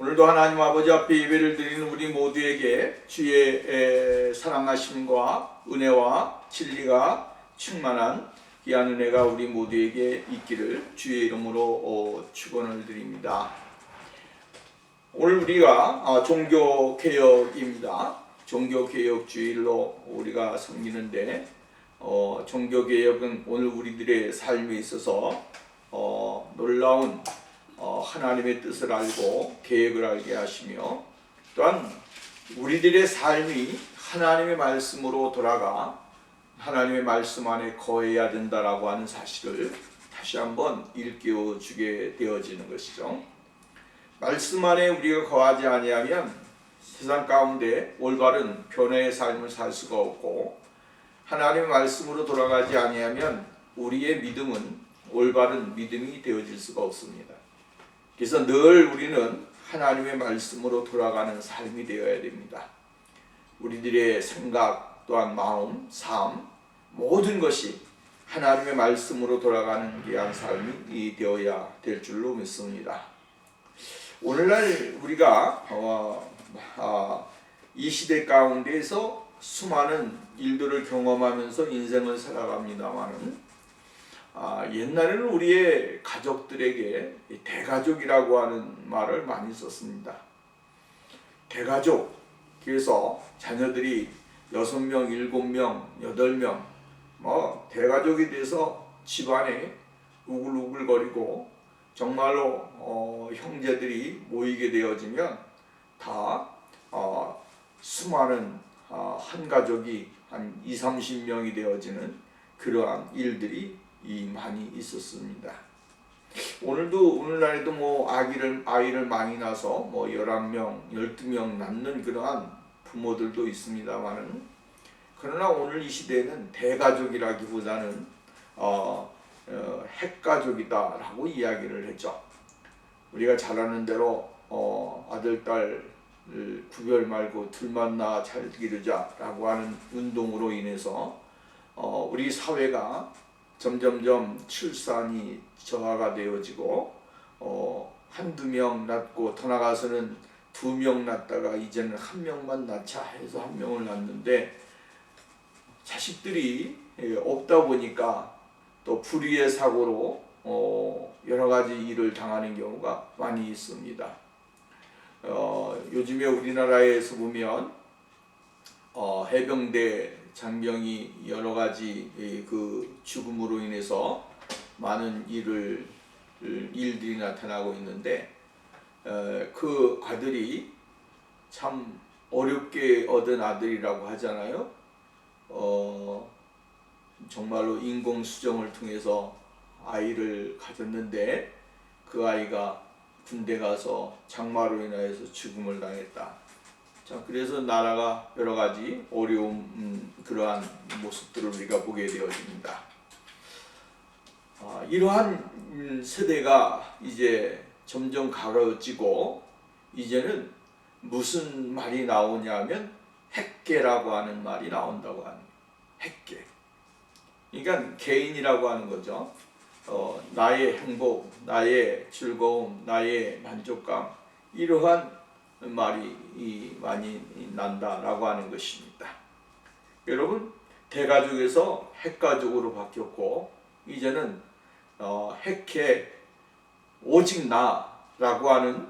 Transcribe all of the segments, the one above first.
오늘도 하나님 아버지 앞에 예배를 드리는 우리 모두에게 주의 사랑하심과 은혜와 진리가 충만한 귀한 은혜가 우리 모두에게 있기를 주의 이름으로 축원을 드립니다. 오늘 우리가 종교개혁입니다. 종교개혁 주일로 우리가 섬기는데 종교개혁은 오늘 우리들의 삶에 있어서 놀라운 하나님의 뜻을 알고 계획을 알게 하시며, 또한 우리들의 삶이 하나님의 말씀으로 돌아가 하나님의 말씀 안에 거해야 된다라고 하는 사실을 다시 한번 일깨워 주게 되어지는 것이죠. 말씀 안에 우리가 거하지 아니하면 세상 가운데 올바른 변화의 삶을 살 수가 없고, 하나님의 말씀으로 돌아가지 아니하면 우리의 믿음은 올바른 믿음이 되어질 수가 없습니다. 그래서 늘 우리는 하나님의 말씀으로 돌아가는 삶이 되어야 됩니다. 우리들의 생각 또한 마음, 삶 모든 것이 하나님의 말씀으로 돌아가는 귀한 삶이 되어야 될 줄로 믿습니다. 오늘날 우리가 이 시대 가운데에서 수많은 일들을 경험하면서 인생을 살아갑니다마는 옛날에는 우리의 가족들에게 대가족이라고 하는 말을 많이 썼습니다. 대가족, 그래서 자녀들이 6명, 7명, 8명 대가족이 돼서 집안에 우글우글거리고 정말로 형제들이 모이게 되어지면 다 수많은 한 가족이 한 20-30명이 되어지는 그러한 일들이 많이 있었습니다. 오늘날에도 아이를 많이 낳아서 11명, 12명 낳는 그러한 부모들도 있습니다만은, 그러나 오늘 이 시대에는 대가족이라기보다는 핵가족이다라고 이야기를 했죠. 우리가 잘 아는 대로 아들, 딸 구별 말고 둘만 낳아 잘 기르자라고 하는 운동으로 인해서 우리 사회가 점점점 출산이 저하가 되어지고 한두 명 낳고 더 나가서는 2명 낳다가 이제는 1명만 낳자 해서 1명을 낳는데, 자식들이 없다 보니까 또 불의의 사고로 여러 가지 일을 당하는 경우가 많이 있습니다. 요즘에 우리나라에서 보면 해병대 장병이 여러 가지 그 죽음으로 인해서 많은 일들이 나타나고 있는데, 그 아들이 참 어렵게 얻은 아들이라고 하잖아요. 정말로 인공수정을 통해서 아이를 가졌는데 그 아이가 군대 가서 장마로 인하여서 죽음을 당했다. 자, 그래서 나라가 여러 가지 어려운 그러한 모습들을 우리가 보게 되어집니다. 이러한 세대가 이제 점점 가까워지고, 이제는 무슨 말이 나오냐면 핵계라고 하는 말이 나온다고 합니다. 핵계. 그러니까 개인이라고 하는 거죠. 나의 행복, 나의 즐거움, 나의 만족감, 이러한 말이 많이 난다라고 하는 것입니다. 여러분, 대가족에서 핵가족으로 바뀌었고, 이제는 핵계 오직 나라고 하는,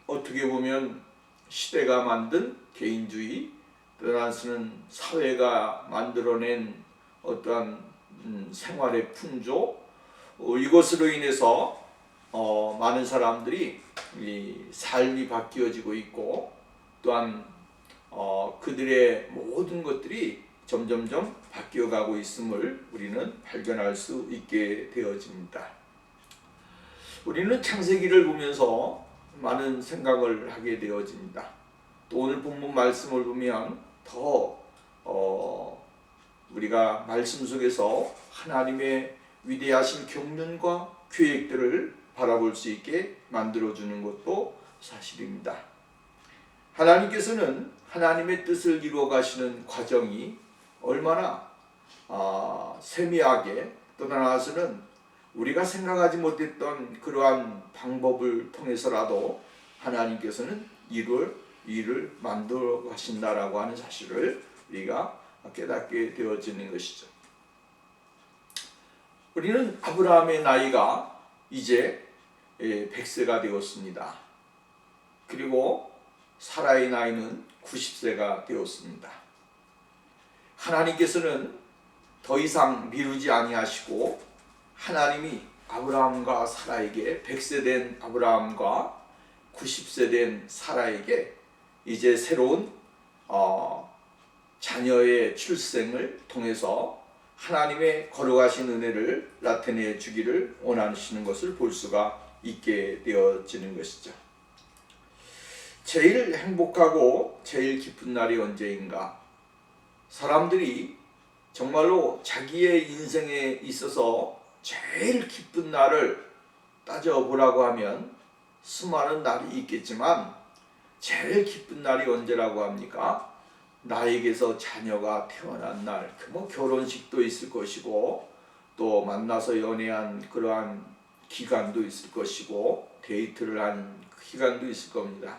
어떻게 보면 시대가 만든 개인주의, 또는 사회가 만들어낸 어떠한 생활의 풍조, 이것으로 인해서 많은 사람들이 이 삶이 바뀌어지고 있고, 또한 그들의 모든 것들이 점점점 바뀌어가고 있음을 우리는 발견할 수 있게 되어집니다. 우리는 창세기를 보면서 많은 생각을 하게 되어집니다. 또 오늘 본문 말씀을 보면 더 우리가 말씀 속에서 하나님의 위대하신 경륜과 계획들을 바라볼 수 있게 만들어주는 것도 사실입니다. 하나님께서는 하나님의 뜻을 이루어 가시는 과정이 얼마나 세미하게, 또 나아가서는 우리가 생각하지 못했던 그러한 방법을 통해서라도 하나님께서는 일을 만들어 가신다라고 하는 사실을 우리가 깨닫게 되어지는 것이죠. 우리는 아브라함의 나이가 이제 100세가 되었습니다. 그리고 사라의 나이는 90세가 되었습니다. 하나님께서는 더 이상 미루지 아니하시고 하나님이 아브라함과 사라에게 100세 된 아브라함과 90세 된 사라에게 이제 새로운 자녀의 출생을 통해서 하나님의 거룩하신 은혜를 나타내 주기를 원하시는 것을 볼 수가 있게 되어지는 것이죠. 제일 행복하고 제일 기쁜 날이 언제인가? 사람들이 정말로 자기의 인생에 있어서 제일 기쁜 날을 따져보라고 하면 수많은 날이 있겠지만 제일 기쁜 날이 언제라고 합니까? 나에게서 자녀가 태어난 날, 결혼식도 있을 것이고 또 만나서 연애한 그러한 기간도 있을 것이고 데이트를 한 기간도 있을 겁니다.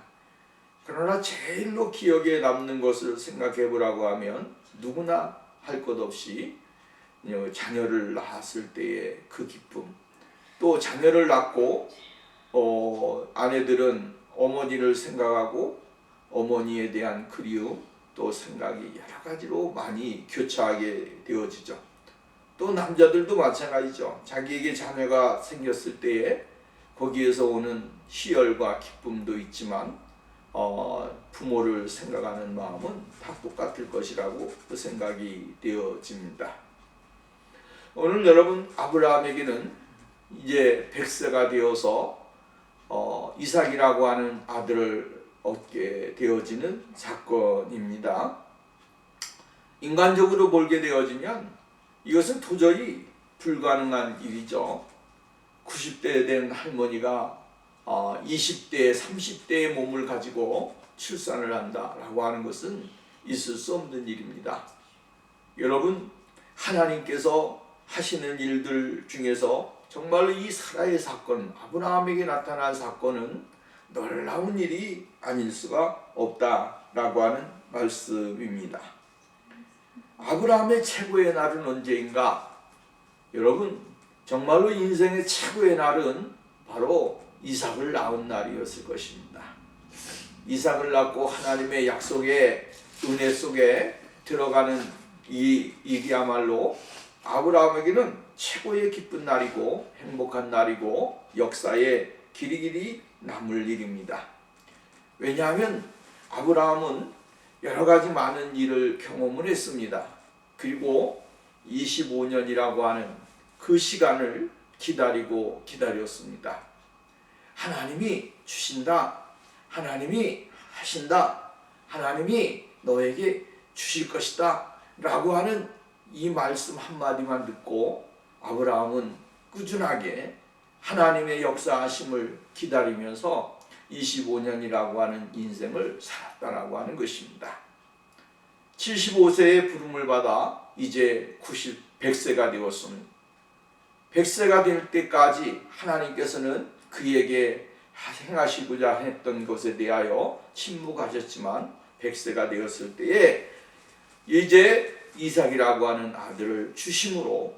그러나 제일로 기억에 남는 것을 생각해 보라고 하면 누구나 할 것 없이 자녀를 낳았을 때의 그 기쁨, 또 자녀를 낳고 아내들은 어머니를 생각하고 어머니에 대한 그리움, 또 생각이 여러 가지로 많이 교차하게 되어지죠. 또 남자들도 마찬가지죠. 자기에게 자녀가 생겼을 때에 거기에서 오는 희열과 기쁨도 있지만 부모를 생각하는 마음은 다 똑같을 것이라고 그 생각이 되어집니다. 오늘 여러분 아브라함에게는 이제 100세가 되어서 이삭이라고 하는 아들을 얻게 되어지는 사건입니다. 인간적으로 보게 되어지면 이것은 도저히 불가능한 일이죠. 90대 된 할머니가 20대, 30대의 몸을 가지고 출산을 한다라고 하는 것은 있을 수 없는 일입니다. 여러분, 하나님께서 하시는 일들 중에서 정말로 이 사라의 사건, 아브라함에게 나타난 사건은 놀라운 일이 아닐 수가 없다라고 하는 말씀입니다. 아브라함의 최고의 날은 언제인가? 여러분, 정말로 인생의 최고의 날은 바로 이삭을 낳은 날이었을 것입니다. 이삭을 낳고 하나님의 약속의 은혜 속에 들어가는 이 일이야말로 아브라함에게는 최고의 기쁜 날이고 행복한 날이고 역사에 길이길이 남을 일입니다. 왜냐하면 아브라함은 여러 가지 많은 일을 경험을 했습니다. 그리고 25년이라고 하는 그 시간을 기다렸습니다. 하나님이 주신다, 하나님이 하신다, 하나님이 너에게 주실 것이다 라고 하는 이 말씀 한마디만 듣고 아브라함은 꾸준하게 하나님의 역사하심을 기다리면서 25년이라고 하는 인생을 살았다라고 하는 것입니다. 75세의 부름을 받아 이제 100세가 되었습니다. 100세가 될 때까지 하나님께서는 그에게 행하시고자 했던 것에 대하여 침묵하셨지만 100세가 되었을 때에 이제 이삭이라고 하는 아들을 주심으로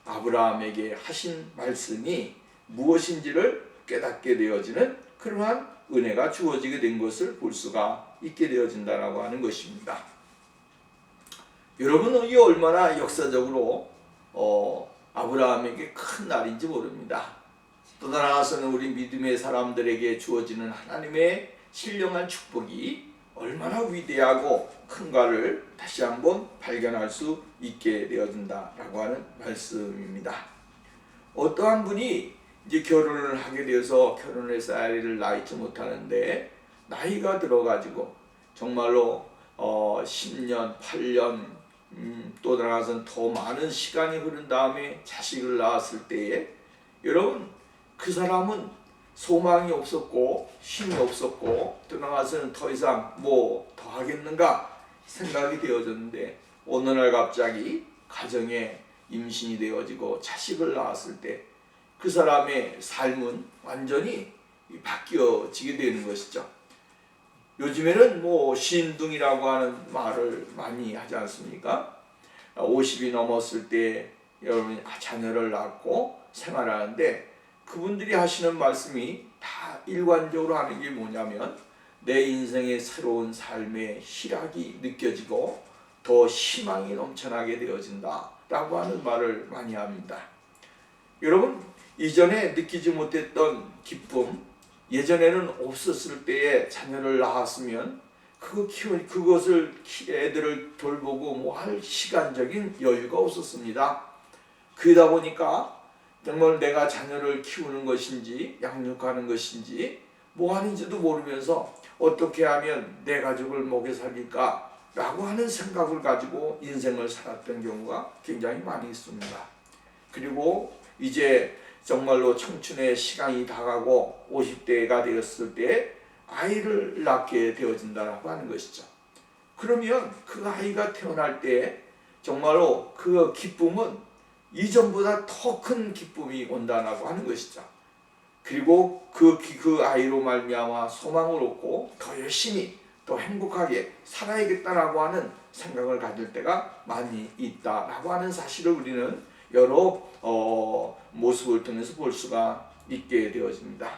아브라함에게 하신 말씀이 무엇인지를 깨닫게 되어지는 그러한 은혜가 주어지게 된 것을 볼 수가 있게 되어진다라고 하는 것입니다. 여러분은 이게 얼마나 역사적으로 아브라함에게 큰 날인지 모릅니다. 또 나아가서는 우리 믿음의 사람들에게 주어지는 하나님의 신령한 축복이 얼마나 위대하고 큰가를 다시 한번 발견할 수 있게 되어진다라고 하는 말씀입니다. 어떠한 분이 이제 결혼을 하게 되어서 결혼해서 아이를 낳지 못하는데 나이가 들어가지고 정말로 10년, 8년 또 나아가서는 더 많은 시간이 흐른 다음에 자식을 낳았을 때에 여러분 그 사람은 소망이 없었고 힘이 없었고 또 나아가서는 더 이상 뭐 더 하겠는가 생각이 되어졌는데 어느 날 갑자기 가정에 임신이 되어지고 자식을 낳았을 때 그 사람의 삶은 완전히 바뀌어지게 되는 것이죠. 요즘에는 뭐 신둥이라고 하는 말을 많이 하지 않습니까? 50이 넘었을 때 여러분이 자녀를 낳고 생활하는데 그분들이 하시는 말씀이 다 일관적으로 하는 게 뭐냐면 내 인생의 새로운 삶의 희락이 느껴지고 더 희망이 넘쳐나게 되어진다 라고 하는 말을 많이 합니다. 여러분, 이전에 느끼지 못했던 기쁨, 예전에는 없었을 때에 자녀를 낳았으면 그것을 애들을 돌보고 뭐 할 시간적인 여유가 없었습니다. 그러다 보니까 정말 내가 자녀를 키우는 것인지 양육하는 것인지 뭐 하는지도 모르면서 어떻게 하면 내 가족을 먹여 살릴까 라고 하는 생각을 가지고 인생을 살았던 경우가 굉장히 많이 있습니다. 그리고 이제 정말로 청춘의 시간이 다가고 50대가 되었을 때 아이를 낳게 되어진다고 하는 것이죠. 그러면 그 아이가 태어날 때 정말로 그 기쁨은 이전보다 더 큰 기쁨이 온다라고 하는 것이죠. 그리고 그 아이로 말미암아 소망을 얻고 더 열심히 더 행복하게 살아야겠다라고 하는 생각을 가질 때가 많이 있다라고 하는 사실을 우리는 여러 모습을 통해서 볼 수가 있게 되어집니다.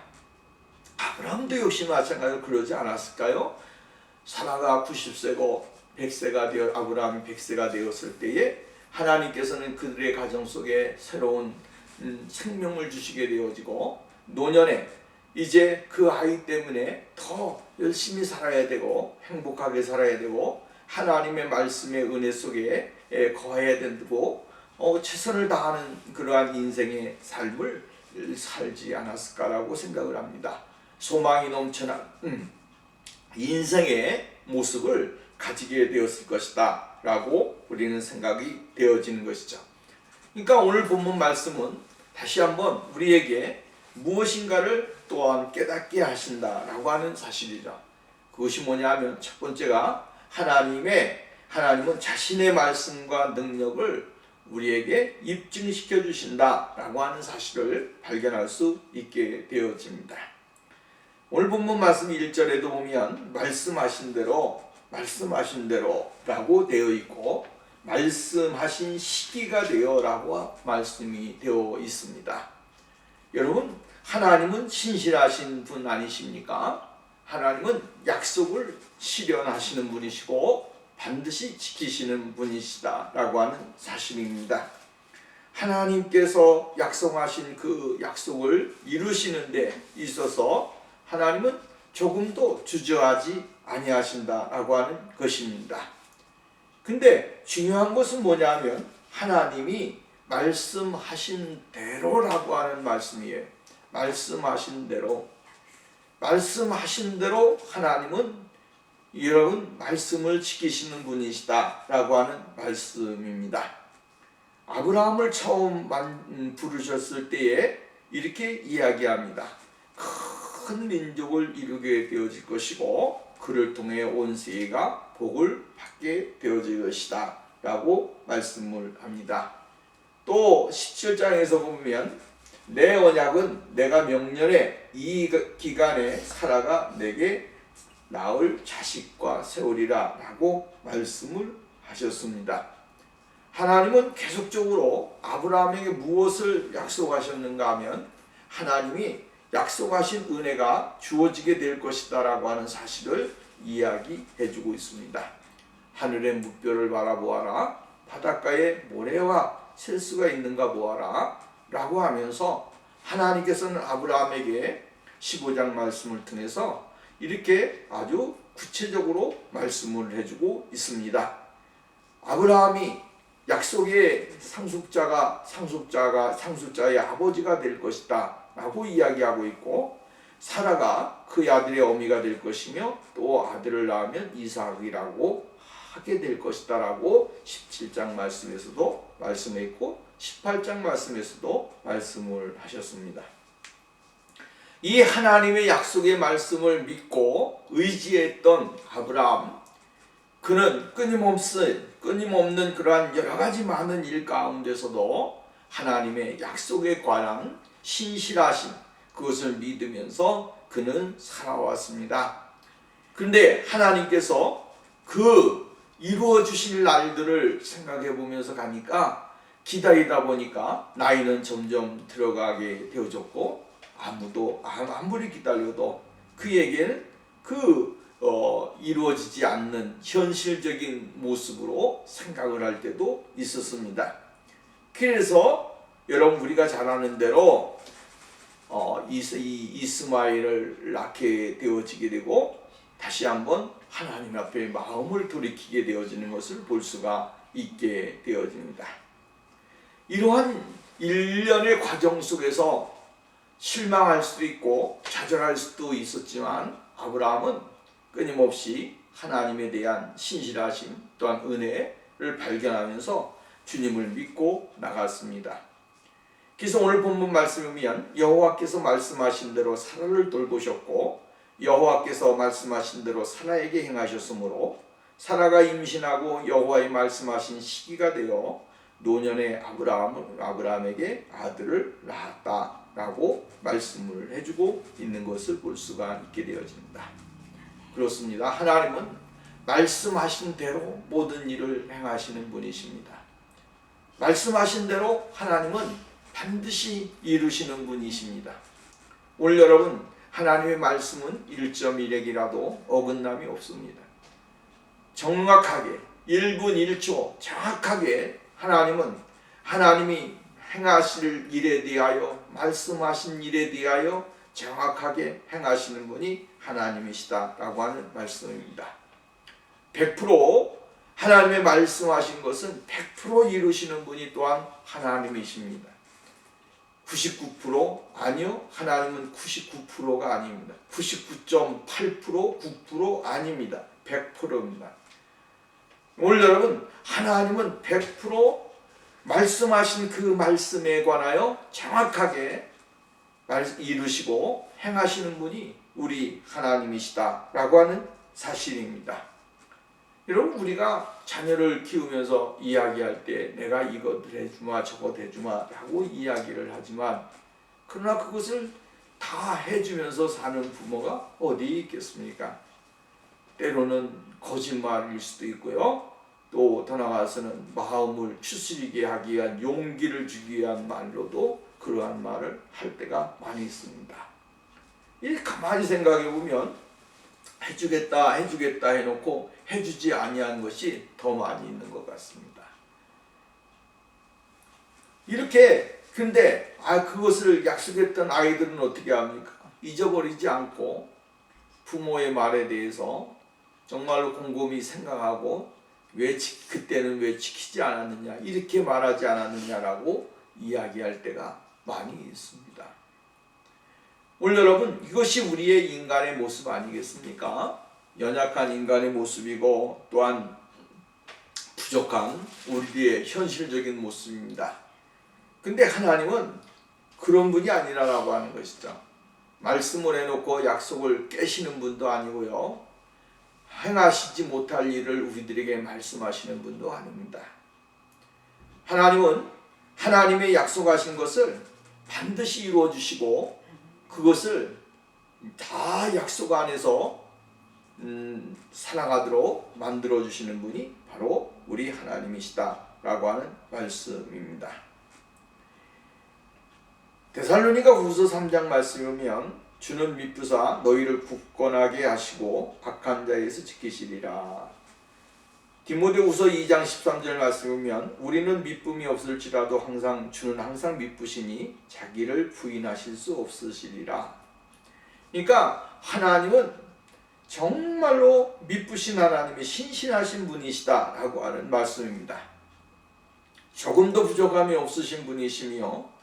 아브라함도 역시 마찬가지로 그러지 않았을까요? 사라가 90세고 아브라함이 100세가 되었을 때에 하나님께서는 그들의 가정 속에 새로운 생명을 주시게 되어지고 노년에 이제 그 아이 때문에 더 열심히 살아야 되고 행복하게 살아야 되고 하나님의 말씀의 은혜 속에 거해야 되고 최선을 다하는 그러한 인생의 삶을 살지 않았을까라고 생각을 합니다. 소망이 넘쳐난 인생의 모습을 가지게 되었을 것이다 라고 우리는 생각이 되어지는 것이죠. 그러니까 오늘 본문 말씀은 다시 한번 우리에게 무엇인가를 또한 깨닫게 하신다라고 하는 사실이죠. 그것이 뭐냐면 첫 번째가 하나님은 자신의 말씀과 능력을 우리에게 입증시켜 주신다라고 하는 사실을 발견할 수 있게 되어집니다. 오늘 본문 말씀 1절에도 보면 말씀하신 대로 라고 되어 있고 말씀하신 시기가 되어라고 말씀이 되어 있습니다. 여러분, 하나님은 신실하신 분 아니십니까? 하나님은 약속을 실현하시는 분이시고 반드시 지키시는 분이시다라고 하는 사실입니다. 하나님께서 약속하신 그 약속을 이루시는 데 있어서 하나님은 조금도 주저하지 아니하신다라고 하는 것입니다. 근데 중요한 것은 뭐냐면 하나님이 말씀하신 대로라고 하는 말씀이에요. 말씀하신 대로 하나님은 여러분 말씀을 지키시는 분이시다라고 하는 말씀입니다. 아브라함을 처음 부르셨을 때에 이렇게 이야기합니다. 큰 민족을 이루게 되어질 것이고 그를 통해 온 세계가 복을 받게 되어질 것이다 라고 말씀을 합니다. 또 17장에서 보면 내 언약은 내가 명년에 이 기간에 사라가 내게 낳을 자식과 세우리라 라고 말씀을 하셨습니다. 하나님은 계속적으로 아브라함에게 무엇을 약속하셨는가 하면 하나님이 약속하신 은혜가 주어지게 될 것이다 라고 하는 사실을 이야기해 주고 있습니다. 하늘의 무뼈를 바라보아라, 바닷가에 모래와 셀수가 있는가 보아라 라고 하면서 하나님께서는 아브라함에게 15장 말씀을 통해서 이렇게 아주 구체적으로 말씀을 해주고 있습니다. 아브라함이 약속의 상속자의 아버지가 될 것이다 라고 이야기하고 있고 사라가 그 아들의 어미가 될 것이며 또 아들을 낳으면 이삭이라고 하게 될 것이다 라고 17장 말씀에서도 말씀했고 18장 말씀에서도 말씀을 하셨습니다. 이 하나님의 약속의 말씀을 믿고 의지했던 아브라함, 그는 끊임없는 그러한 여러 가지 많은 일 가운데서도 하나님의 약속에 관한 신실하심, 그것을 믿으면서 그는 살아왔습니다. 그런데 하나님께서 그 이루어 주실 날들을 생각해 보면서 가니까 기다리다 보니까 나이는 점점 들어가게 되어졌고 아무리 기다려도 그에게는 이루어지지 않는 현실적인 모습으로 생각을 할 때도 있었습니다. 그래서 여러분 우리가 잘 아는 대로 이스마엘을 낳게 되어지게 되고 다시 한번 하나님 앞에 마음을 돌이키게 되어지는 것을 볼 수가 있게 되어집니다. 이러한 일련의 과정 속에서 실망할 수도 있고 좌절할 수도 있었지만 아브라함은 끊임없이 하나님에 대한 신실하심 또한 은혜를 발견하면서 주님을 믿고 나갔습니다. 그래서 오늘 본문 말씀을 보면 여호와께서 말씀하신 대로 사라를 돌보셨고 여호와께서 말씀하신 대로 사라에게 행하셨으므로 사라가 임신하고 여호와의 말씀하신 시기가 되어 노년의 아브라함에게 아들을 낳았다라고 말씀을 해주고 있는 것을 볼 수가 있게 되어집니다. 그렇습니다. 하나님은 말씀하신 대로 모든 일을 행하시는 분이십니다. 말씀하신 대로 하나님은 반드시 이루시는 분이십니다. 오늘 여러분 하나님의 말씀은 1.1핵이라도 어긋남이 없습니다. 정확하게 1분 1초 정확하게 하나님이 행하실 일에 대하여 말씀하신 일에 대하여 정확하게 행하시는 분이 하나님이시다라고 하는 말씀입니다. 100% 하나님의 말씀하신 것은 100% 이루시는 분이 또한 하나님이십니다. 99% 아니요, 하나님은 99%가 아닙니다. 99.8% 9% 아닙니다. 100%입니다. 오늘 여러분 하나님은 100% 말씀하신 그 말씀에 관하여 정확하게 이루시고 행하시는 분이 우리 하나님이시다라고 하는 사실입니다. 여러분 우리가 자녀를 키우면서 이야기할 때 내가 이것 해주마 저것 해주마 라고 이야기를 하지만 그러나 그것을 다 해주면서 사는 부모가 어디 있겠습니까? 때로는 거짓말일 수도 있고요. 또 더 나아가서는 마음을 추스리게 하기 위한 용기를 주기 위한 말로도 그러한 말을 할 때가 많이 있습니다. 이 가만히 생각해 보면 해주겠다 해놓고 해주지 아니한 것이 더 많이 있는 것 같습니다. 이렇게 근데 그것을 약속했던 아이들은 어떻게 합니까? 잊어버리지 않고 부모의 말에 대해서 정말로 곰곰이 생각하고 그때는 왜 지키지 않았느냐 이렇게 말하지 않았느냐라고 이야기할 때가 많이 있습니다. 오늘 여러분 이것이 우리의 인간의 모습 아니겠습니까? 연약한 인간의 모습이고 또한 부족한 우리의 현실적인 모습입니다. 근데 하나님은 그런 분이 아니라고 하는 것이죠. 말씀을 해놓고 약속을 깨시는 분도 아니고요. 행하시지 못할 일을 우리들에게 말씀하시는 분도 아닙니다. 하나님은 하나님의 약속하신 것을 반드시 이루어 주시고 그것을 다 약속 안에서 살아가도록 만들어 주시는 분이 바로 우리 하나님이시다라고 하는 말씀입니다. 데살로니가후서 3장 말씀에 보면 주는 미쁘사 너희를 굳건하게 하시고 악한 자에서 지키시리라. 디모데후서 2장 13절 말씀에 보면 우리는 미쁨이 없을지라도 주는 항상 미쁘시니 자기를 부인하실 수 없으시리라. 그러니까 하나님은 정말로 미쁘신 하나님이 신실하신 분이시다라고 하는 말씀입니다. 조금도 부족함이 없으신 분이시며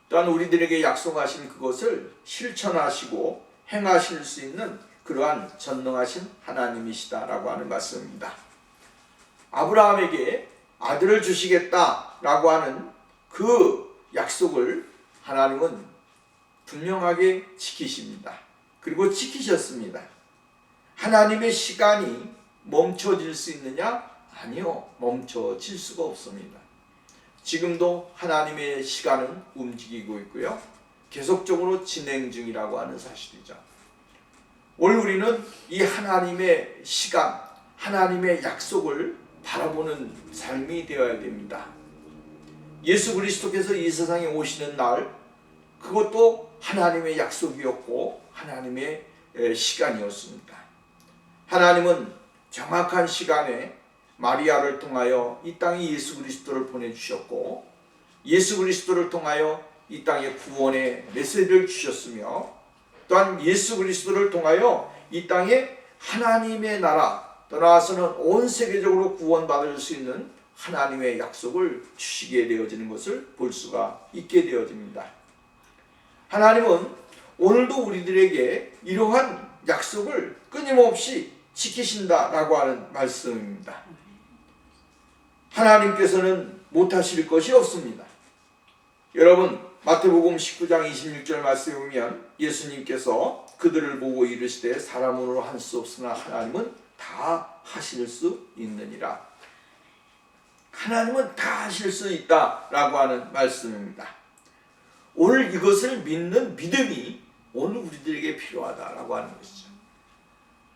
또한 우리들에게 약속하신 그것을 실천하시고 행하실 수 있는 그러한 전능하신 하나님이시다라고 하는 말씀입니다. 아브라함에게 아들을 주시겠다라고 하는 그 약속을 하나님은 분명하게 지키십니다. 그리고 지키셨습니다. 하나님의 시간이 멈춰질 수 있느냐? 아니요, 멈춰질 수가 없습니다. 지금도 하나님의 시간은 움직이고 있고요. 계속적으로 진행 중이라고 하는 사실이죠. 오늘 우리는 이 하나님의 시간, 하나님의 약속을 바라보는 삶이 되어야 됩니다. 예수 그리스도께서 이 세상에 오시는 날, 그것도 하나님의 약속이었고 하나님의 시간이었습니다. 하나님은 정확한 시간에 마리아를 통하여 이 땅에 예수 그리스도를 보내주셨고, 예수 그리스도를 통하여 이 땅에 구원의 메시지를 주셨으며, 또한 예수 그리스도를 통하여 이 땅에 하나님의 나라, 떠나서는 온 세계적으로 구원받을 수 있는 하나님의 약속을 주시게 되어지는 것을 볼 수가 있게 되어집니다. 하나님은 오늘도 우리들에게 이러한 약속을 끊임없이 지키신다라고 하는 말씀입니다. 하나님께서는 못하실 것이 없습니다. 여러분, 마태복음 19장 26절 말씀에 보면 예수님께서 그들을 보고 이르시되 사람으로 할 수 없으나 하나님은 다 하실 수 있느니라. 하나님은 다 하실 수 있다라고 하는 말씀입니다. 오늘 이것을 믿는 믿음이 오늘 우리들에게 필요하다라고 하는 것이죠.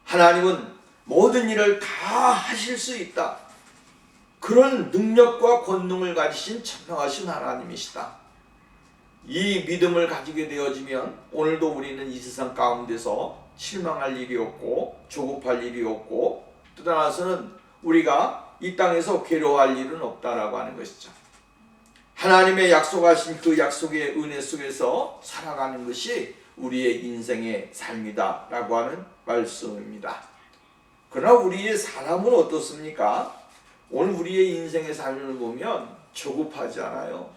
하나님은 모든 일을 다 하실 수 있다. 그런 능력과 권능을 가지신 천명하신 하나님이시다. 이 믿음을 가지게 되어지면 오늘도 우리는 이 세상 가운데서 실망할 일이 없고 조급할 일이 없고, 또 따라서는 우리가 이 땅에서 괴로워할 일은 없다라고 하는 것이죠. 하나님의 약속하신 그 약속의 은혜 속에서 살아가는 것이 우리의 인생의 삶이다 라고 하는 말씀입니다. 그러나 우리의 사람은 어떻습니까? 오늘 우리의 인생의 삶을 보면 조급하지 않아요.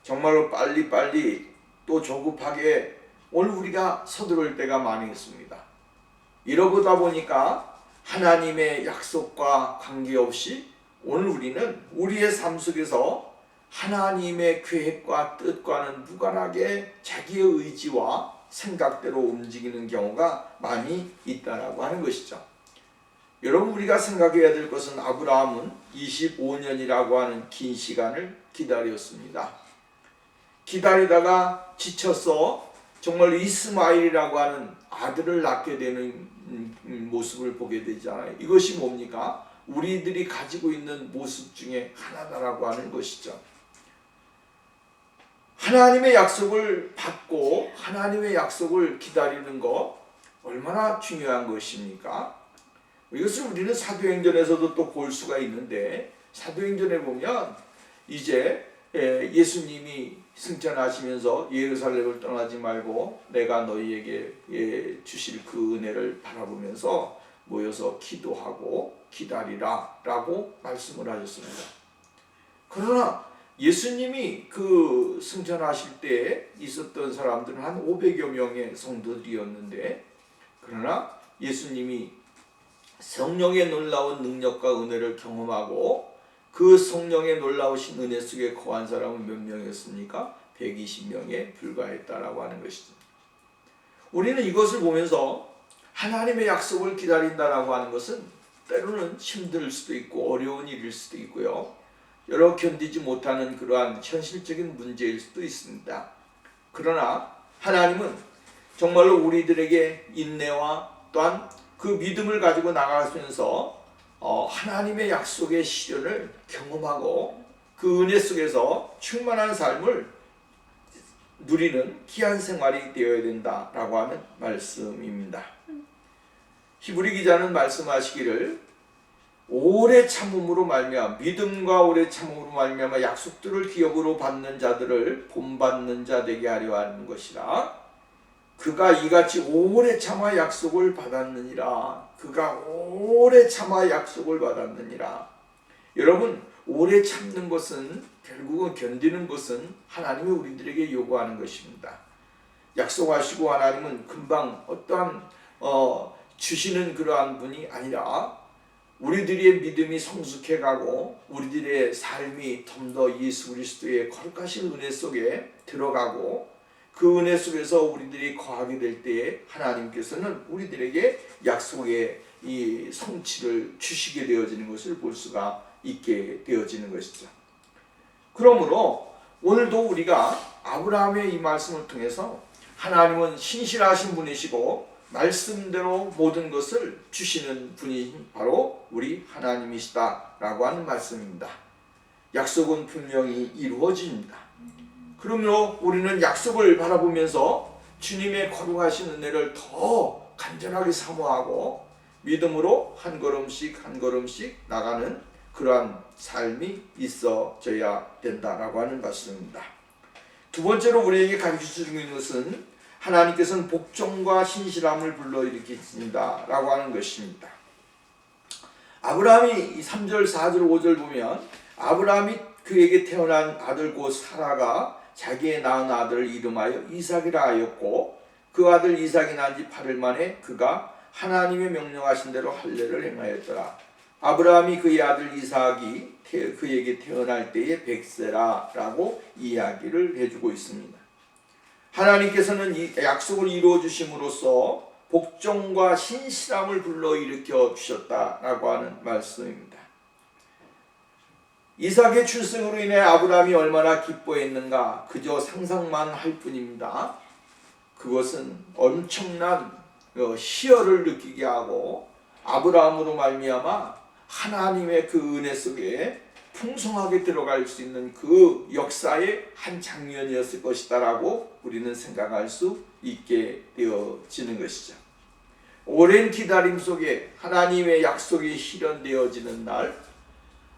정말로 빨리빨리 또 조급하게 오늘 우리가 서두를 때가 많이 있습니다. 이러다 보니까 하나님의 약속과 관계없이 오늘 우리는 우리의 삶 속에서 하나님의 계획과 뜻과는 무관하게 자기의 의지와 생각대로 움직이는 경우가 많이 있다라고 하는 것이죠. 여러분, 우리가 생각해야 될 것은 아브라함은 25년이라고 하는 긴 시간을 기다렸습니다. 기다리다가 지쳐서 정말 이스마엘이라고 하는 아들을 낳게 되는 모습을 보게 되잖아요. 이것이 뭡니까? 우리들이 가지고 있는 모습 중에 하나다라고 하는 것이죠. 하나님의 약속을 받고 하나님의 약속을 기다리는 것 얼마나 중요한 것입니까? 이것을 우리는 사도행전에서도 또 볼 수가 있는데, 사도행전에 보면 이제 예수님이 승천하시면서 예루살렘을 떠나지 말고 내가 너희에게 주실 그 은혜를 바라보면서 모여서 기도하고 기다리라 라고 말씀을 하셨습니다. 그러나 예수님이 그 승천하실 때 있었던 사람들은 한 500여 명의 성도들이었는데, 그러나 예수님이 성령의 놀라운 능력과 은혜를 경험하고 그 성령의 놀라우신 은혜 속에 거한 사람은 몇 명이었습니까? 120명에 불과했다라고 하는 것이죠. 우리는 이것을 보면서 하나님의 약속을 기다린다라고 하는 것은 때로는 힘들 수도 있고 어려운 일일 수도 있고요, 여러 견디지 못하는 그러한 현실적인 문제일 수도 있습니다. 그러나 하나님은 정말로 우리들에게 인내와 또한 그 믿음을 가지고 나가면서 하나님의 약속의 실현을 경험하고 그 은혜 속에서 충만한 삶을 누리는 귀한 생활이 되어야 된다라고 하는 말씀입니다. 히브리 기자는 말씀하시기를 오래 참음으로 말미암아, 믿음과 오래 참음으로 말미암아 약속들을 기업으로 받는 자들을 본받는 자 되게 하려 하는 것이라. 그가 이같이 오래 참아 약속을 받았느니라. 그가 오래 참아 약속을 받았느니라. 여러분, 오래 참는 것은, 결국은 견디는 것은 하나님이 우리들에게 요구하는 것입니다. 약속하시고 하나님은 금방 어떠한 주시는 그러한 분이 아니라 우리들의 믿음이 성숙해가고 우리들의 삶이 좀 더 예수 그리스도의 거룩하신 은혜 속에 들어가고 그 은혜 속에서 우리들이 거하게 될 때에 하나님께서는 우리들에게 약속의 이 성취를 주시게 되어지는 것을 볼 수가 있게 되어지는 것이죠. 그러므로 오늘도 우리가 아브라함의 이 말씀을 통해서 하나님은 신실하신 분이시고 말씀대로 모든 것을 주시는 분이 바로 우리 하나님이시다라고 하는 말씀입니다. 약속은 분명히 이루어집니다. 그러므로 우리는 약속을 바라보면서 주님의 거룩하신 은혜를 더 간절하게 사모하고 믿음으로 한 걸음씩 한 걸음씩 나가는 그러한 삶이 있어져야 된다라고 하는 말씀입니다. 두 번째로 우리에게 가르쳐주고 있는 것은 하나님께서는 복종과 신실함을 불러일으키신다 라고 하는 것입니다. 아브라함이 3절 4절 5절 보면 아브라함이 그에게 태어난 아들 곧 사라가 자기의 낳은 아들을 이름하여 이삭이라 하였고 그 아들 이삭이 난 지 8일 만에 그가 하나님의 명령하신 대로 할례를 행하였더라. 아브라함이 그의 아들 이삭이 그에게 태어날 때에 100세라 라고 이야기를 해주고 있습니다. 하나님께서는 이 약속을 이루어 주심으로써 복종과 신실함을 불러일으켜 주셨다라고 하는 말씀입니다. 이삭의 출생으로 인해 아브라함이 얼마나 기뻐했는가 그저 상상만 할 뿐입니다. 그것은 엄청난 희열을 느끼게 하고 아브라함으로 말미암아 하나님의 그 은혜 속에 풍성하게 들어갈 수 있는 그 역사의 한 장면이었을 것이다라고 우리는 생각할 수 있게 되어지는 것이죠. 오랜 기다림 속에 하나님의 약속이 실현되어지는 날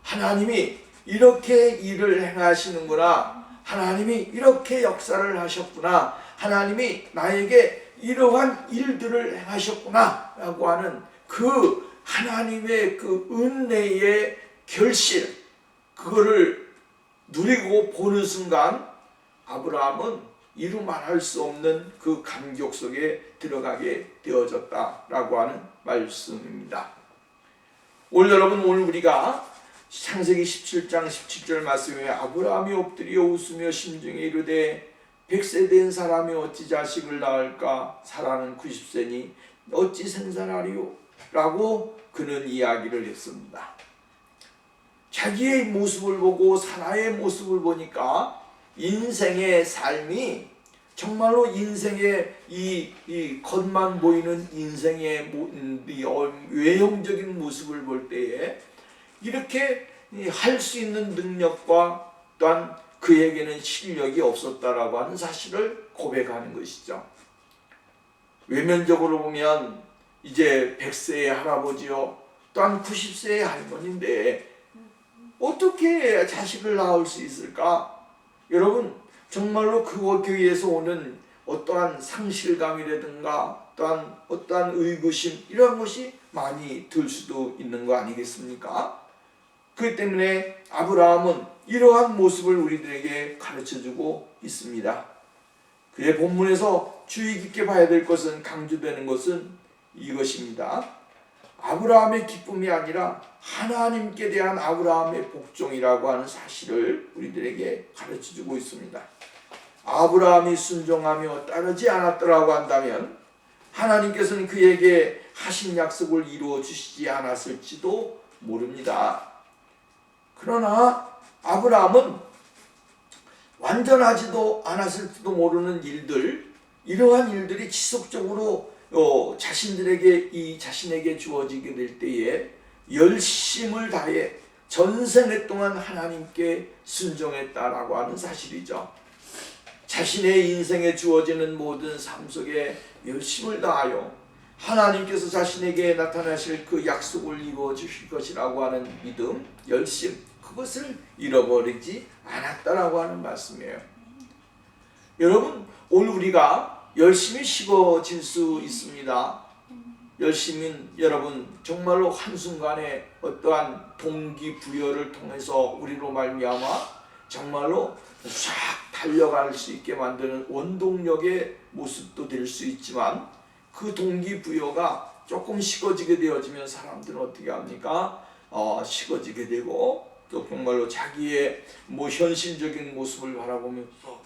하나님이 이렇게 일을 행하시는구나, 하나님이 이렇게 역사를 하셨구나, 하나님이 나에게 이러한 일들을 행하셨구나 라고 하는 그 하나님의 그 은혜의 결실, 그거를 누리고 보는 순간 아브라함은 이루 말할 수 없는 그 감격 속에 들어가게 되어졌다라고 하는 말씀입니다. 오늘 우리가 창세기 17장 17절 말씀에 아브라함이 엎드려 웃으며 심중에 이르되 100세 된 사람이 어찌 자식을 낳을까? 사라는 90세니 어찌 생산하리요? 라고 그는 이야기를 했습니다. 자기의 모습을 보고 사라의 모습을 보니까 인생의 삶이 정말로 인생의 이 겉만 보이는 인생의 외형적인 모습을 볼 때에 이렇게 할 수 있는 능력과 또한 그에게는 실력이 없었다라고 하는 사실을 고백하는 것이죠. 외면적으로 보면 이제 100세의 할아버지요 또한 90세의 할머니인데 어떻게 자식을 낳을 수 있을까? 여러분 정말로 거기에서 오는 어떠한 상실감이라든가 또한 어떠한 의구심 이러한 것이 많이 들 수도 있는 거 아니겠습니까? 그렇기 때문에 아브라함은 이러한 모습을 우리들에게 가르쳐주고 있습니다. 그의 본문에서 주의 깊게 봐야 될 것은 강조되는 것은 이것입니다. 아브라함의 기쁨이 아니라 하나님께 대한 아브라함의 복종이라고 하는 사실을 우리들에게 가르쳐주고 있습니다. 아브라함이 순종하며 따르지 않았더라고 한다면 하나님께서는 그에게 하신 약속을 이루어 주시지 않았을지도 모릅니다. 그러나 아브라함은 완전하지도 않았을지도 모르는 일들, 이러한 일들이 지속적으로 자신에게 주어지게 될 때에 열심을 다해 전생에 동안 하나님께 순종했다라고 하는 사실이죠. 자신의 인생에 주어지는 모든 삶 속에 열심을 다하여 하나님께서 자신에게 나타나실 그 약속을 이루어 주실 것이라고 하는 믿음, 열심, 그것을 잃어버리지 않았다라고 하는 말씀이에요. 여러분, 오늘 우리가 열심히 식어질 수 있습니다. 열심은 여러분 정말로 한순간에 어떠한 동기부여를 통해서 우리로 말미암아 정말로 쫙 달려갈 수 있게 만드는 원동력의 모습도 될 수 있지만 그 동기부여가 조금 식어지게 되어지면 사람들은 어떻게 합니까? 식어지게 되고 또 정말로 자기의 현실적인 모습을 바라보면서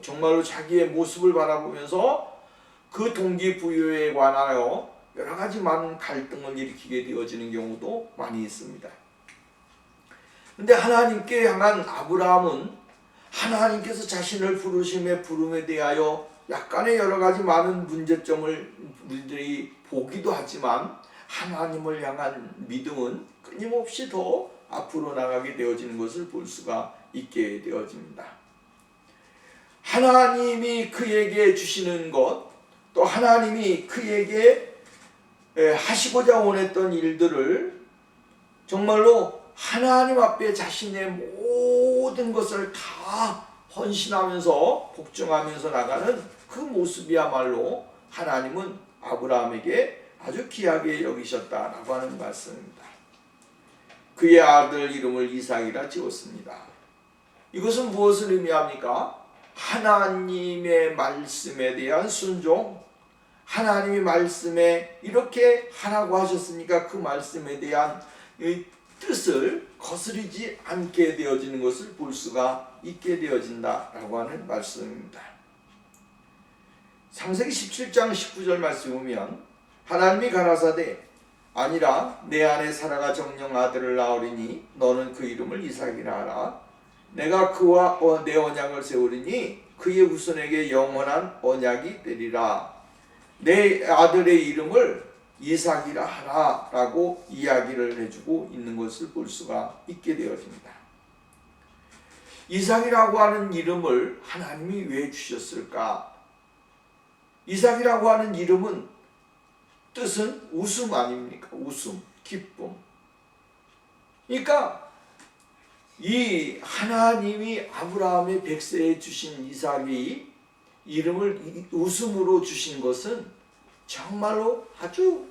정말로 자기의 모습을 바라보면서 그 동기부여에 관하여 여러 가지 많은 갈등을 일으키게 되어지는 경우도 많이 있습니다. 그런데 하나님께 향한 아브라함은 하나님께서 자신을 부르심에 대하여 약간의 여러 가지 많은 문제점을 우리들이 보기도 하지만 하나님을 향한 믿음은 끊임없이 더 앞으로 나가게 되어지는 것을 볼 수가 있게 되어집니다. 하나님이 그에게 주시는 것, 또 하나님이 그에게 하시고자 원했던 일들을 정말로 하나님 앞에 자신의 모든 것을 다 헌신하면서 복종하면서 나가는 그 모습이야말로 하나님은 아브라함에게 아주 귀하게 여기셨다라고 하는 말씀입니다. 그의 아들 이름을 이삭이라 지었습니다. 이것은 무엇을 의미합니까? 하나님의 말씀에 대한 순종, 하나님의 말씀에 이렇게 하라고 하셨으니까 그 말씀에 대한 뜻을 거스르지 않게 되어지는 것을 볼 수가 있게 되어진다라고 하는 말씀입니다. 창세기 17장 19절 말씀 보면 하나님이 가라사대 아니라 내 안에 사라가 정녕 아들을 낳으리니 너는 그 이름을 이삭이라 하라. 내가 그와 내 언약을 세우리니 그의 후손에게 영원한 언약이 되리라. 내 아들의 이름을 이삭이라 하라 라고 이야기를 해주고 있는 것을 볼 수가 있게 되어집니다. 이삭이라고 하는 이름을 하나님이 왜 주셨을까? 이삭이라고 하는 이름은 뜻은 웃음 아닙니까? 웃음, 기쁨. 그러니까 이 하나님이 아브라함의 백세에 주신 이삭이 이름을 웃음으로 주신 것은 정말로 아주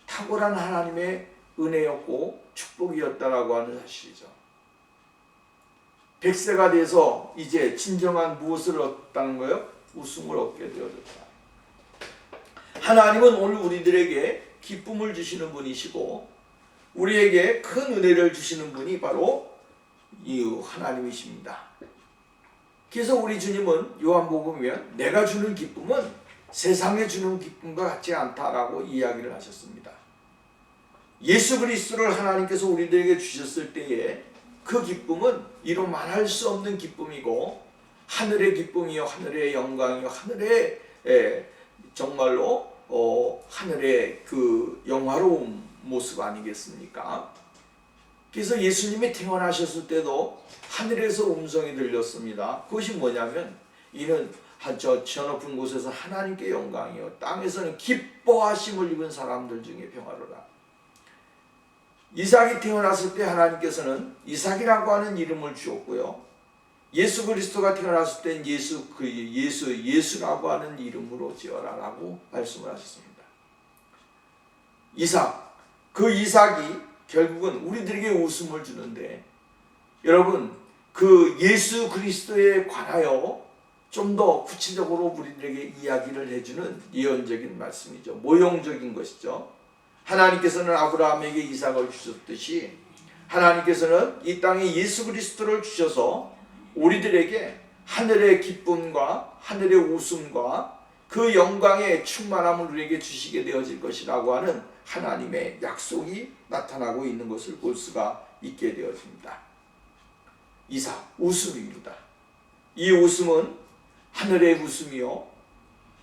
탁월한 하나님의 은혜였고 축복이었다라고 하는 사실이죠. 백세가 돼서 이제 진정한 무엇을 얻었다는 거예요? 웃음을 얻게 되어졌다. 하나님은 오늘 우리들에게 기쁨을 주시는 분이시고 우리에게 큰 은혜를 주시는 분이 바로 이 하나님이십니다. 그래서 우리 주님은 요한복음이면 내가 주는 기쁨은 세상에 주는 기쁨과 같지 않다라고 이야기를 하셨습니다. 예수 그리스도를 하나님께서 우리들에게 주셨을 때에 그 기쁨은 이루 말할 수 없는 기쁨이고 하늘의 기쁨이요 하늘의 영광이요 하늘의 정말로 하늘의 그 영화로운 모습 아니겠습니까? 그래서 예수님이 태어나셨을 때도 하늘에서 음성이 들렸습니다. 그것이 뭐냐면 이는 저 높은 곳에서 하나님께 영광이요 땅에서는 기뻐하심을 입은 사람들 중에 평화로라. 이삭이 태어났을 때 하나님께서는 이삭이라고 하는 이름을 주었고요. 예수 그리스도가 태어났을 땐 예수라고 하는 이름으로 지어라라고 말씀을 하셨습니다. 이삭, 그 이삭이 결국은 우리들에게 웃음을 주는데 여러분 그 예수 그리스도에 관하여 좀 더 구체적으로 우리들에게 이야기를 해주는 예언적인 말씀이죠. 모형적인 것이죠. 하나님께서는 아브라함에게 이삭을 주셨듯이 하나님께서는 이 땅에 예수 그리스도를 주셔서 우리들에게 하늘의 기쁨과 하늘의 웃음과 그 영광의 충만함을 우리에게 주시게 되어질 것이라고 하는 하나님의 약속이 나타나고 있는 것을 볼 수가 있게 되어집니다. 이삭, 웃음입니다. 이 웃음은 하늘의 웃음이요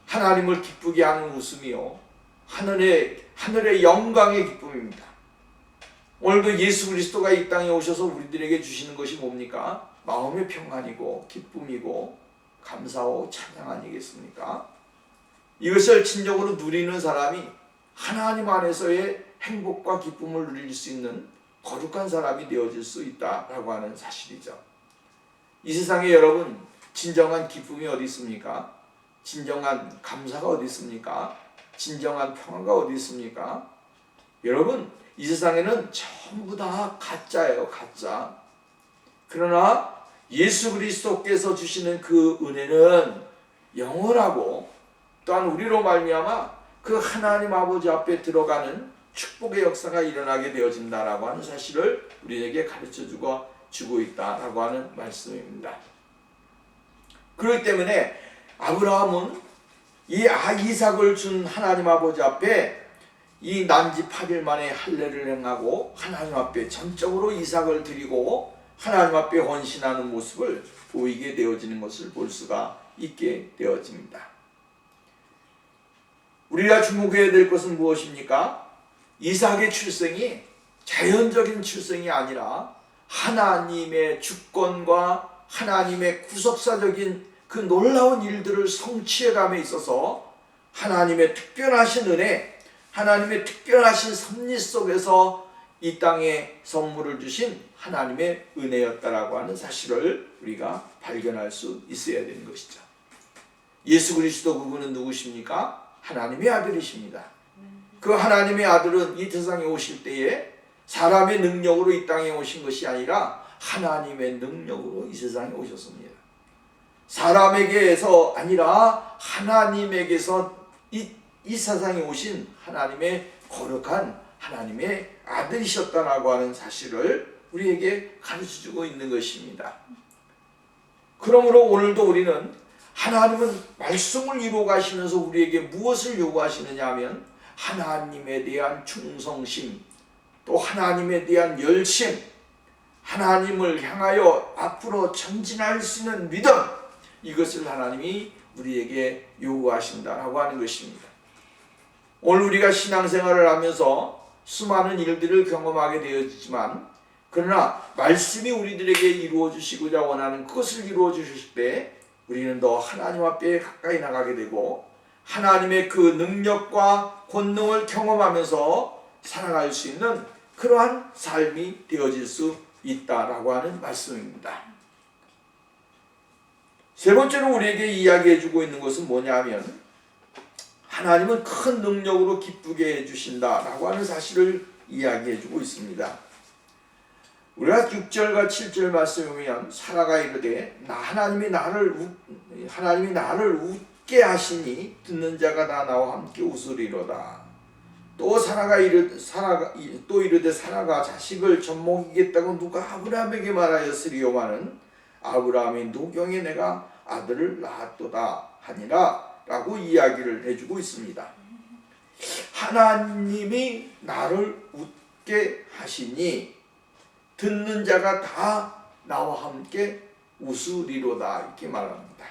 하나님을 기쁘게 하는 웃음이요 하늘의 영광의 기쁨입니다. 오늘도 예수 그리스도가 이 땅에 오셔서 우리들에게 주시는 것이 뭡니까? 마음의 평안이고 기쁨이고 감사하고 찬양 아니겠습니까? 이것을 진정으로 누리는 사람이 하나님 안에서의 행복과 기쁨을 누릴 수 있는 거룩한 사람이 되어질 수 있다라고 하는 사실이죠. 이 세상에 여러분 진정한 기쁨이 어디 있습니까? 진정한 감사가 어디 있습니까? 진정한 평화가 어디 있습니까? 여러분 이 세상에는 전부 다 가짜예요. 가짜. 그러나 예수 그리스도께서 주시는 그 은혜는 영원하고 또한 우리로 말미암아 그 하나님 아버지 앞에 들어가는 축복의 역사가 일어나게 되어진다라고 하는 사실을 우리에게 가르쳐주고 있다라고 하는 말씀입니다. 그렇기 때문에 아브라함은 이 이삭을 준 하나님 아버지 앞에 이 난지 8일 만에 할례를 행하고 하나님 앞에 전적으로 이삭을 드리고 하나님 앞에 헌신하는 모습을 보이게 되어지는 것을 볼 수가 있게 되어집니다. 우리가 주목해야 될 것은 무엇입니까? 이삭의 출생이 자연적인 출생이 아니라 하나님의 주권과 하나님의 구속사적인 그 놀라운 일들을 성취해감에 있어서 하나님의 특별하신 은혜, 하나님의 특별하신 섭리 속에서 이 땅에 선물을 주신 하나님의 은혜였다라고 하는 사실을 우리가 발견할 수 있어야 되는 것이죠. 예수 그리스도 그분은 누구십니까? 하나님의 아들이십니다. 그 하나님의 아들은 이 세상에 오실 때에 사람의 능력으로 이 땅에 오신 것이 아니라 하나님의 능력으로 이 세상에 오셨습니다. 사람에게서 아니라 하나님에게서 이 세상에 오신 하나님의 거룩한 하나님의 아들이셨다라고 하는 사실을 우리에게 가르쳐주고 있는 것입니다. 그러므로 오늘도 우리는 하나님은 말씀을 이루어 가시면서 우리에게 무엇을 요구하시느냐 하면 하나님에 대한 충성심, 또 하나님에 대한 열심, 하나님을 향하여 앞으로 전진할 수 있는 믿음, 이것을 하나님이 우리에게 요구하신다라고 하는 것입니다. 오늘 우리가 신앙생활을 하면서 수많은 일들을 경험하게 되었지만 그러나 말씀이 우리들에게 이루어 주시고자 원하는 그것을 이루어 주실 때 우리는 더 하나님 앞에 가까이 나가게 되고 하나님의 그 능력과 권능을 경험하면서 살아갈 수 있는 그러한 삶이 되어질 수 있다라고 하는 말씀입니다. 세 번째로 우리에게 이야기해 주고 있는 것은 뭐냐 하면 하나님은 큰 능력으로 기쁘게 해주신다라고 하는 사실을 이야기해 주고 있습니다. 우리가 6절과 7절 말씀에 보면 사라가 이르되 하나님이 나를 웃게 하시니 듣는 자가 다 나와 함께 웃으리로다. 또 이르되 사라가 자식을 젖먹이겠다고 누가 아브라함에게 말하였으리요마는 아브라함의 노경에 내가 아들을 낳았도다 하니라 라고 이야기를 해주고 있습니다. 하나님이 나를 웃게 하시니 듣는 자가 다 나와 함께 웃으리로다 이렇게 말합니다.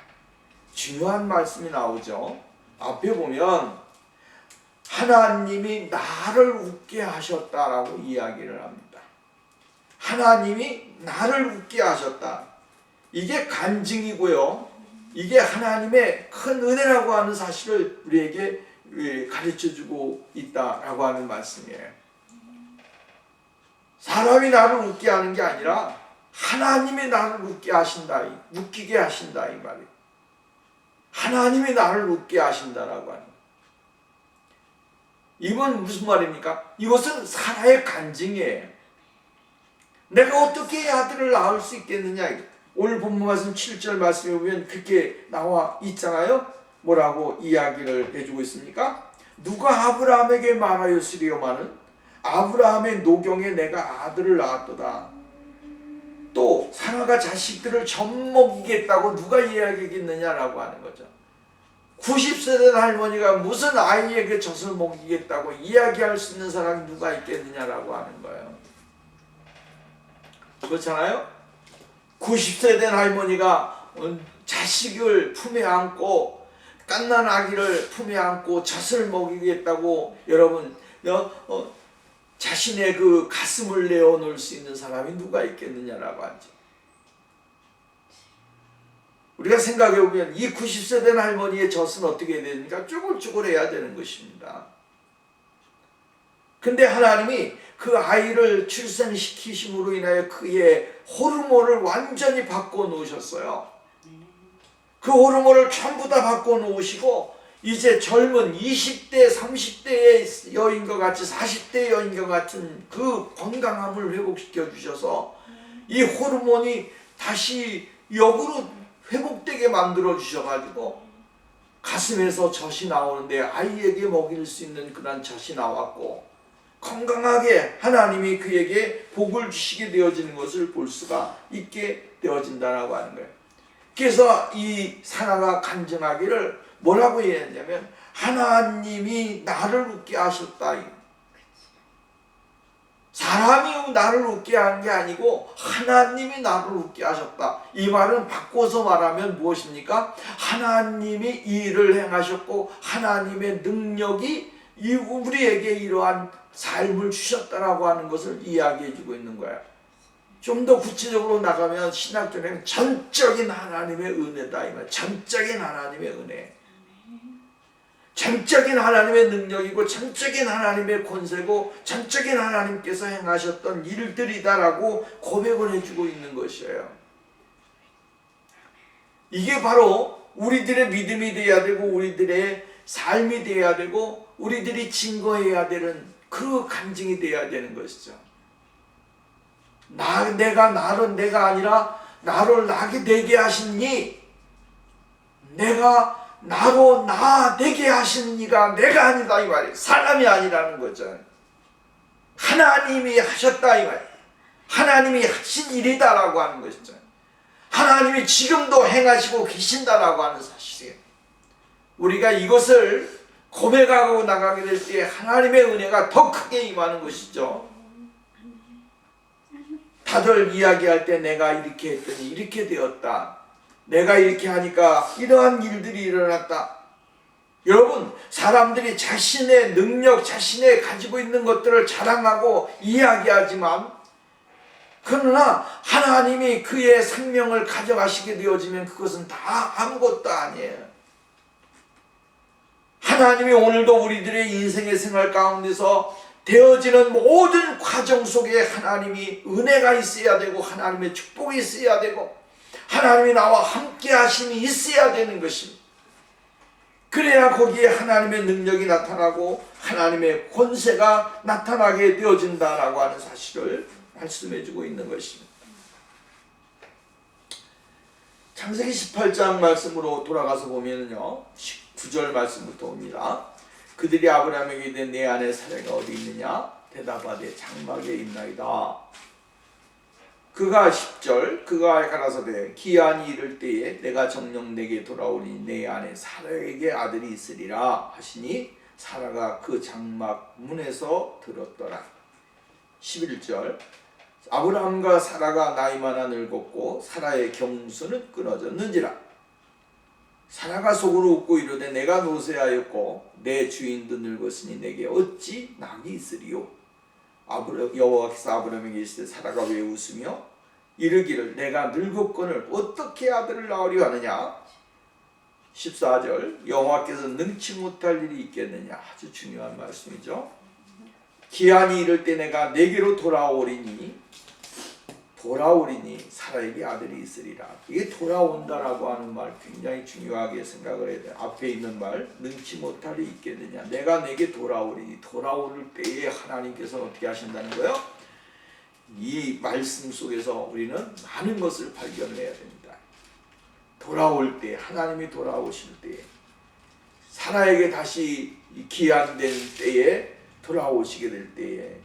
중요한 말씀이 나오죠. 앞에 보면 하나님이 나를 웃게 하셨다라고 이야기를 합니다. 하나님이 나를 웃게 하셨다. 이게 간증이고요. 이게 하나님의 큰 은혜라고 하는 사실을 우리에게 가르쳐주고 있다라고 하는 말씀이에요. 사람이 나를 웃게 하는 게 아니라 하나님이 나를 웃게 하신다, 웃기게 하신다 이 말이에요. 하나님이 나를 웃게 하신다라고 하는. 이건 무슨 말입니까? 이것은 사라의 간증이에요. 내가 어떻게 아들을 낳을 수 있겠느냐. 오늘 본문 말씀 7절 말씀에 보면 그렇게 나와 있잖아요. 뭐라고 이야기를 해주고 있습니까? 누가 아브라함에게 말하였으리요마는 아브라함의 노경에 내가 아들을 낳았도다. 또 사라가 자식들을 젖먹이겠다고 누가 이야기하겠느냐라고 하는 거죠. 90세 된 할머니가 무슨 아이에게 젖을 먹이겠다고 이야기할 수 있는 사람이 누가 있겠느냐라고 하는 거예요. 그렇잖아요? 90세 된 할머니가 자식을 품에 안고 갓난 아기를 품에 안고 젖을 먹이겠다고 여러분 자신의 그 가슴을 내어놓을 수 있는 사람이 누가 있겠느냐라고 하죠. 우리가 생각해 보면 이 90세 된 할머니의 젖은 어떻게 해야 됩니까? 쭈글쭈글해야 되는 것입니다. 근데 하나님이 그 아이를 출산시키심으로 인하여 그의 호르몬을 완전히 바꿔놓으셨어요. 그 호르몬을 전부 다 바꿔놓으시고 이제 젊은 20대, 30대의 여인과 같이 40대의 여인과 같은 그 건강함을 회복시켜 주셔서 이 호르몬이 다시 역으로 회복되게 만들어 주셔가지고 가슴에서 젖이 나오는데 아이에게 먹일 수 있는 그런 젖이 나왔고 건강하게 하나님이 그에게 복을 주시게 되어지는 것을 볼 수가 있게 되어진다라고 하는 거예요. 그래서 이 사라가 간증하기를 뭐라고 하냐면 하나님이 나를 웃게 하셨다. 사람이 나를 웃게 한 게 아니고 하나님이 나를 웃게 하셨다. 이 말은 바꿔서 말하면 무엇입니까? 하나님이 이 일을 행하셨고 하나님의 능력이 우리에게 이러한 삶을 주셨다라고 하는 것을 이야기해 주고 있는 거야. 좀 더 구체적으로 나가면 신학적인 전적인 하나님의 은혜다. 이 말. 전적인 하나님의 은혜. 전적인 하나님의 능력이고 전적인 하나님의 권세고 전적인 하나님께서 행하셨던 일들이다라고 고백을 해주고 있는 것이에요. 이게 바로 우리들의 믿음이 되어야 되고 우리들의 삶이 되어야 되고 우리들이 증거해야 되는 그 간증이 되어야 되는 것이죠. 내가 아니라 나를 나게 되게 하시니 내가 나로 나 되게 하신 이가 내가 아니다 이 말이에요. 사람이 아니라는 거죠. 하나님이 하셨다 이 말이에요. 하나님이 하신 일이다라고 하는 것이죠. 하나님이 지금도 행하시고 계신다라고 하는 사실이에요. 우리가 이것을 고백하고 나가게 될 때 하나님의 은혜가 더 크게 임하는 것이죠. 다들 이야기할 때 내가 이렇게 했더니 이렇게 되었다. 내가 이렇게 하니까 이러한 일들이 일어났다. 여러분, 사람들이 자신의 능력, 자신의 가지고 있는 것들을 자랑하고 이야기하지만 그러나 하나님이 그의 생명을 가져가시게 되어지면 그것은 다 아무것도 아니에요. 하나님이 오늘도 우리들의 인생의 생활 가운데서 되어지는 모든 과정 속에 하나님이 은혜가 있어야 되고 하나님의 축복이 있어야 되고 하나님이 나와 함께 하심이 있어야 되는 것입니다. 그래야 거기에 하나님의 능력이 나타나고 하나님의 권세가 나타나게 되어진다라고 하는 사실을 말씀해 주고 있는 것입니다. 창세기 18장 말씀으로 돌아가서 보면요 19절 말씀부터 옵니다. 그들이 아브라함에게 이르되 내 아내 사라가 어디 있느냐? 대답하되 장막에 있나이다. 그가 10절 그가 가라사대 기한이 이를 때에 내가 정녕 내게 돌아오니 내 아내 사라에게 아들이 있으리라 하시니 사라가 그 장막 문에서 들었더라. 11절 아브라함과 사라가 나이마나 늙었고 사라의 경수는 끊어졌는지라. 사라가 속으로 웃고 이르되 내가 노쇠하였고 내 주인도 늙었으니 내게 어찌 낙이 있으리요. 여호와께서 아브라함에게 이르시되 사라가 왜 웃으며 이르기를 내가 늙었거늘 어떻게 아들을 낳으려 하느냐. 14절 여호와께서 능치 못할 일이 있겠느냐. 아주 중요한 말씀이죠. 기한이 이를 때 내가 내게로 돌아오리니 사라에게 아들이 있으리라. 이게 돌아온다라고 하는 말 굉장히 중요하게 생각을 해야 돼요. 앞에 있는 말 능치 못할 일이 있겠느냐. 내가 내게 돌아오리니 돌아올 때에 하나님께서 어떻게 하신다는 거예요? 이 말씀 속에서 우리는 많은 것을 발견해야 됩니다. 돌아올 때 하나님이 돌아오실 때에 사라에게 다시 기한된 때에 돌아오시게 될 때에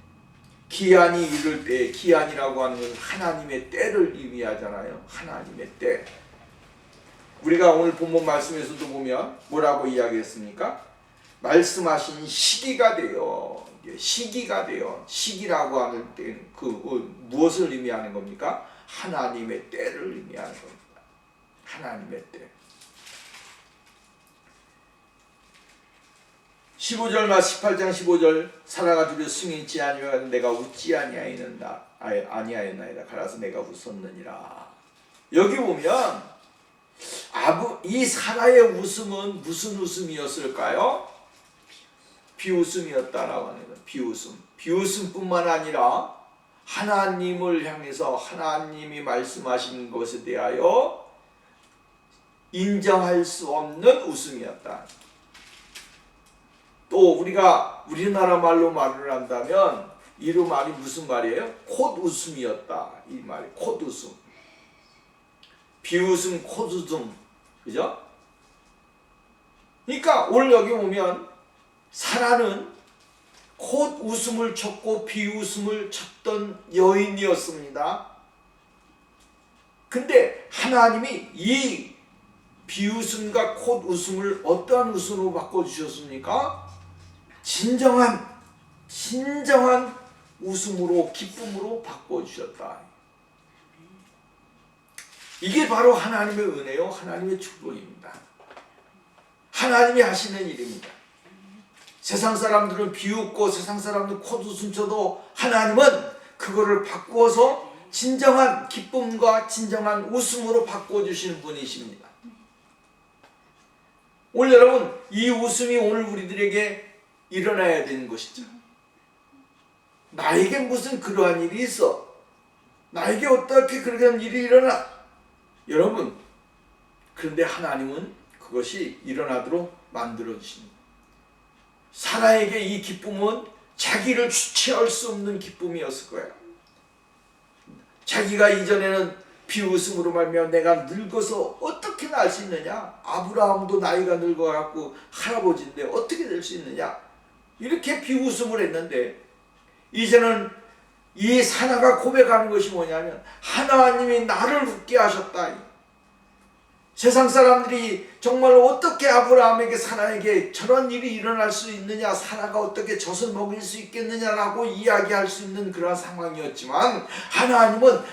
기한이 이를 때 기한이라고 하는 것은 하나님의 때를 의미하잖아요. 하나님의 때. 우리가 오늘 본문 말씀에서도 보면 뭐라고 이야기했습니까? 말씀하신 시기가 되어 시기라고 하는 때는 무엇을 의미하는 겁니까? 하나님의 때를 의미하는 겁니다. 하나님의 때. 15절 18장 15절 사라가 두려 승인치 아니하여 내가 웃지 아니하였나이다. 가라서 내가 웃었느니라. 여기 보면 이 사라의 웃음은 무슨 웃음이었을까요? 비웃음이었다라고 하는 거예요. 비웃음뿐만 아니라 하나님을 향해서 하나님이 말씀하신 것에 대하여 인정할 수 없는 웃음이었다. 또 우리가 우리나라 말로 말을 한다면 이 말이 무슨 말이에요? 콧웃음이었다. 이 말이 콧웃음. 비웃음, 콧웃음. 그죠? 그러니까 오늘 여기 보면 사라는 콧웃음을 쳤고 비웃음을 쳤던 여인이었습니다. 근데 하나님이 이 비웃음과 콧웃음을 어떠한 웃음으로 바꿔주셨습니까? 진정한 웃음으로 기쁨으로 바꿔주셨다. 이게 바로 하나님의 은혜요, 하나님의 축복입니다. 하나님이 하시는 일입니다. 세상 사람들은 비웃고 세상 사람들은 코웃음 쳐도 하나님은 그거를 바꾸어서 진정한 기쁨과 진정한 웃음으로 바꿔주시는 분이십니다. 오늘 여러분, 이 웃음이 오늘 우리들에게 일어나야 되는 것이죠. 나에게 무슨 그러한 일이 있어? 나에게 어떻게 그런 일이 일어나? 여러분, 그런데 하나님은 그것이 일어나도록 만들어 주십니다. 사라에게 이 기쁨은 자기를 주체할 수 없는 기쁨이었을 거예요. 자기가 이전에는 비웃음으로 말미암아 내가 늙어서 어떻게 날 수 있느냐? 아브라함도 나이가 늙어갖고 할아버지인데 어떻게 될 수 있느냐? 이렇게 비웃음을 했는데 이제는 이 사라가 고백하는 것이 뭐냐면 하나님이 나를 웃게 하셨다. 세상 사람들이 정말 어떻게 아브라함에게 사라에게 저런 일이 일어날 수 있느냐, 사라가 어떻게 젖을 먹일 수 있겠느냐라고 이야기할 수 있는 그런 상황이었지만 하나님은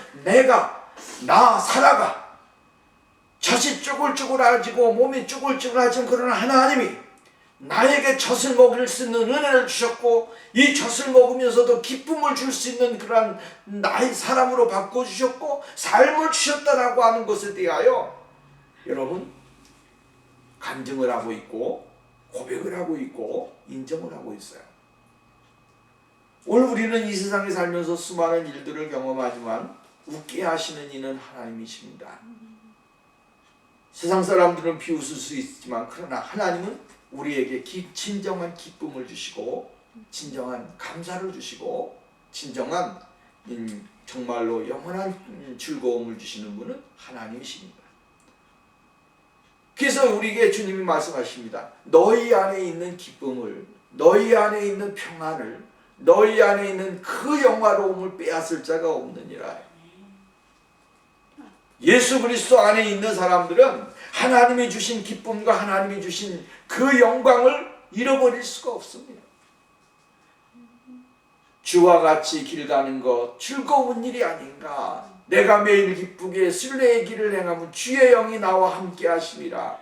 나 사라가 젖이 쭈글쭈글하지고 몸이 쭈글쭈글하지만 그러나 하나님이 나에게 젖을 먹일 수 있는 은혜를 주셨고 이 젖을 먹으면서도 기쁨을 줄 수 있는 그러한 나의 사람으로 바꿔주셨고 삶을 주셨다라고 하는 것에 대하여 여러분 간증을 하고 있고 고백을 하고 있고 인정을 하고 있어요. 오늘 우리는 이 세상에 살면서 수많은 일들을 경험하지만 웃게 하시는 이는 하나님이십니다. 세상 사람들은 비웃을 수 있지만 그러나 하나님은 우리에게 진정한 기쁨을 주시고 진정한 감사를 주시고 진정한 정말로 영원한 즐거움을 주시는 분은 하나님이십니다. 그래서 우리에게 주님이 말씀하십니다. 너희 안에 있는 기쁨을, 너희 안에 있는 평안을, 너희 안에 있는 그 영화로움을 빼앗을 자가 없느니라. 예수 그리스도 안에 있는 사람들은 하나님이 주신 기쁨과 하나님이 주신 그 영광을 잃어버릴 수가 없습니다. 주와 같이 길 가는 것 즐거운 일이 아닌가. 내가 매일 기쁘게 순례의 길을 행하면 주의 영이 나와 함께 하심이라.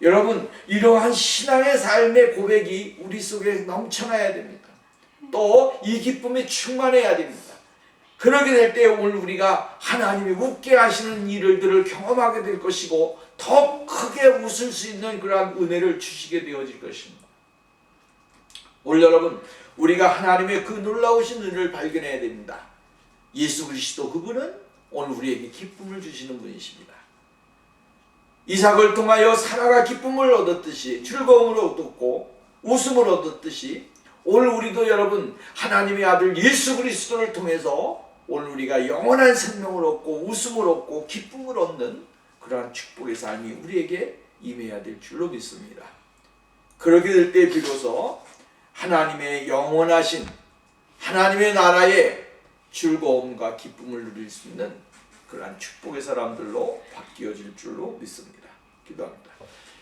여러분, 이러한 신앙의 삶의 고백이 우리 속에 넘쳐나야 됩니다. 또 이 기쁨이 충만해야 됩니다. 그러게 될 때 오늘 우리가 하나님이 웃게 하시는 일들을 경험하게 될 것이고 더 크게 웃을 수 있는 그러한 은혜를 주시게 되어질 것입니다. 오늘 여러분, 우리가 하나님의 그 놀라우신 은혜를 발견해야 됩니다. 예수 그리스도 그분은 오늘 우리에게 기쁨을 주시는 분이십니다. 이삭을 통하여 사라가 기쁨을 얻었듯이 즐거움을 얻었고 웃음을 얻었듯이 오늘 우리도 여러분 하나님의 아들 예수 그리스도를 통해서 오늘 우리가 영원한 생명을 얻고 웃음을 얻고 기쁨을 얻는 그러한 축복의 삶이 우리에게 임해야 될 줄로 믿습니다. 그렇게 될 때 비로소 하나님의 영원하신 하나님의 나라의 즐거움과 기쁨을 누릴 수 있는 그러한 축복의 사람들로 바뀌어질 줄로 믿습니다. 기도합니다.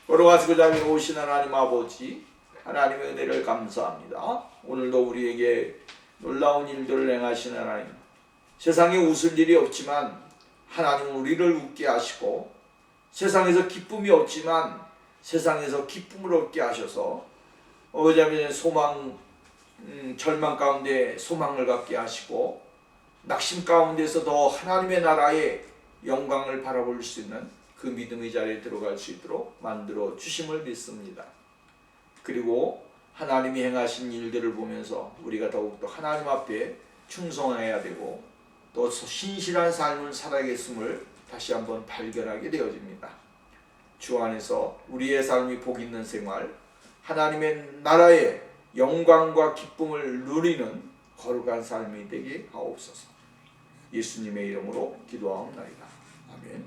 걸어가시고 자기 오신 하나님 아버지, 하나님의 은혜를 감사합니다. 오늘도 우리에게 놀라운 일들을 행하신 하나님, 세상에 웃을 일이 없지만 하나님은 우리를 웃게 하시고 세상에서 기쁨이 없지만 세상에서 기쁨을 얻게 하셔서 어쩌면 절망 가운데 소망을 갖게 하시고 낙심 가운데서도 하나님의 나라의 영광을 바라볼 수 있는 그 믿음의 자리에 들어갈 수 있도록 만들어 주심을 믿습니다. 그리고 하나님이 행하신 일들을 보면서 우리가 더욱더 하나님 앞에 충성해야 되고 또 신실한 삶을 살아야겠음을 다시 한번 발견하게 되어집니다. 주 안에서 우리의 삶이 복 있는 생활, 하나님의 나라의 영광과 기쁨을 누리는 거룩한 삶이 되게 하옵소서. 예수님의 이름으로 기도하옵나이다. 아멘.